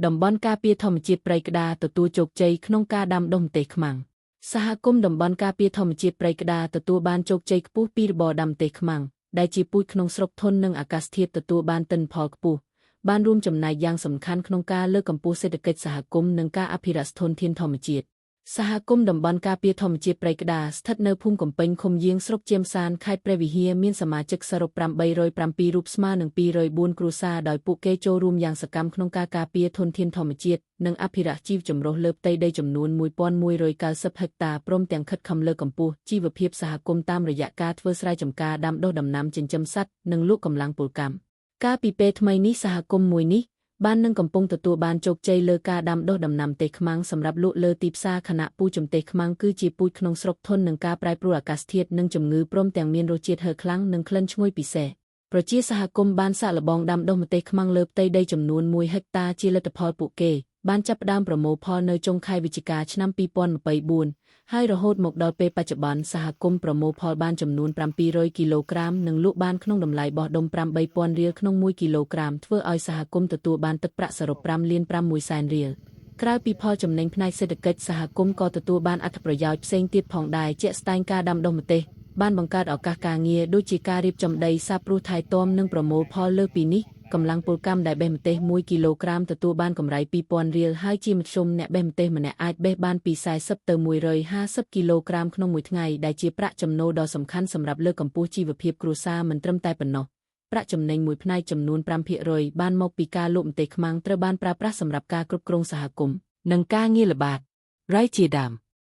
តំបន់ការពារធម្មជាតិព្រៃក្តារទទួលជោគជ័យក្នុងការដាំដុះម្ទេសខ្មាំងសហគមន៍តំបន់ការពារធម្មជាតិព្រៃក្តារទទួលបានជោគជ័យខ្ពស់ពីរបរដាំម្ទេសខ្មាំងដែលជាពូជក្នុងស្រុកធន់នឹងអាកាសធាតុទទួលបានទិន្នផលខ្ពស់បានរួមចំណែកយ៉ាងសំខាន់ក្នុងការលើកកម្ពស់សេដ្ឋកិច្ចសហគមន៍និងការអភិរក្សធនធានធម្មជាតិសហគមន៍តំបន់ការពារធម្មជាតិព្រៃក្តារស្ថិតនៅភូមិកំពែងឃុំយាងស្រុកជាមសានខេត្តព្រះវិហារមានសមាជិកសរុប807រូបស្មើនឹង204គ្រួសារដោយពួកគេចូលរួមយ៉ាងសកម្មក្នុងការការពារធនធានធម្មជាតិនិងអភិរក្សជីវចម្រុះលើផ្ទៃដីចំនួន1190ហិកតាព្រមទាំងខិតខំលើកកម្ពស់ជីវភាពសហគមន៍តាមរយៈការធ្វើស្រែចម្ការដាំដុះដំណាំចិញ្ចឹមសត្វនិងលក់កម្លាំងពលកម្មកាលពីពេលថ្មីនេះសហគមន៍មួយនេះបាននឹងកំពុងទទួលបានជោគជ័យលើការដាំដុះដំណាំម្ទេសខ្មាំងសម្រាប់លក់លើទីផ្សារខណៈពូជម្ទេសខ្មាំងគឺជាពូជក្នុងស្រុកធន់នឹងការប្រែប្រួលអាកាសធាតុនិងជំងឺព្រមទាំងមានរសជាតិហឹរខ្លាំងនិងក្លិនឈ្ងុយពិសេសប្រជាសហគមន៍បានសាកល្បងដាំដុះម្ទេសខ្មាំងលើផ្ទៃដីចំនួន1ហិកតាជាលទ្ធផលពួកគេបានចាប់ផ្ដើមប្រមូលផលនៅចុងខែវិច្ឆិកាឆ្នាំ2024ហើយរហូតមកដល់ពេលបច្ចុប្បន្នសហគមន៍ប្រមូលផលបានចំនួន700គីឡូក្រាមនិងលក់បានក្នុងតម្លៃបោះដុំ8000រៀលក្នុង1គីឡូក្រាមធ្វើឲ្យសហគមន៍ទទួលបានទឹកប្រាក់សរុប5.6 សែនរៀលក្រៅពីផលចំណេញផ្នែកសេដ្ឋកិច្ចសហគមន៍ក៏ទទួលបានអត្ថប្រយោជន៍ផ្សេងទៀតផងដែរជាក់ស្ដែងការដាំដុះម្ទេសបានបង្កើតឱកាសការងារដូចជាការរៀបចំដីសាបព្រោះថែទាំនិងប្រមូលផលលើពីនេះកម្លាំងពលកម្មដែលបេះម្ទេស1គីឡូក្រាមទទួលបានកម្រៃ2000រៀលហើយជាមធ្យមអ្នកបេះម្ទេសម្នាក់អាចបេះបានពី40ទៅ150គីឡូក្រាមក្នុងមួយថ្ងៃដែលជាប្រាក់ចំណូលដ៏សំខាន់សម្រាប់លើកកម្ពស់ជីវភាពគ្រួសារមិនត្រឹមតែប៉ុណ្ណោះប្រាក់ចំណេញមួយផ្នែកចំនួន 5% បានមកពីការលក់ម្ទេសខ្មាំងត្រូវបានប្រើប្រាស់សម្រាប់ការគ្រប់គ្រងសហគមន៍និងការងារល្បាតរៃជាដើម